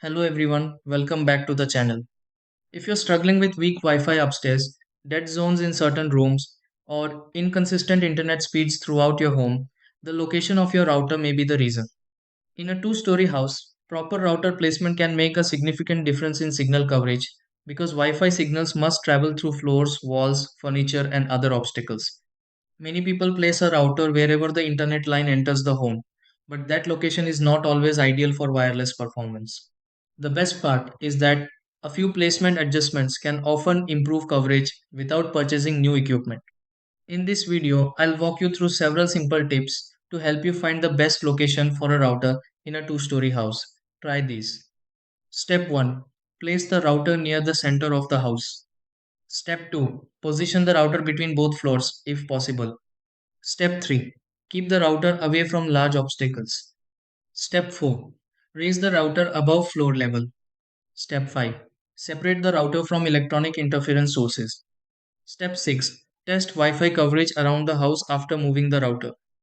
Hello everyone, welcome back to the channel. If you're struggling with weak Wi-Fi upstairs, dead zones in certain rooms, or inconsistent internet speeds throughout your home, the location of your router may be the reason. In a two-story house, proper router placement can make a significant difference in signal coverage because Wi-Fi signals must travel through floors, walls, furniture, and other obstacles. Many people place a router wherever the internet line enters the home, but that location is not always ideal for wireless performance. The best part is that a few placement adjustments can often improve coverage without purchasing new equipment. In this video, I'll walk you through several simple tips to help you find the best location for a router in a two-story house. Try these. Step 1. Place the router near the center of the house. Step 2. Position the router between both floors if possible. Step 3. Keep the router away from large obstacles. Step 4. Raise the router above floor level. Step 5. Separate the router from electronic interference sources. Step 6. Test Wi Fi coverage around the house after moving the router.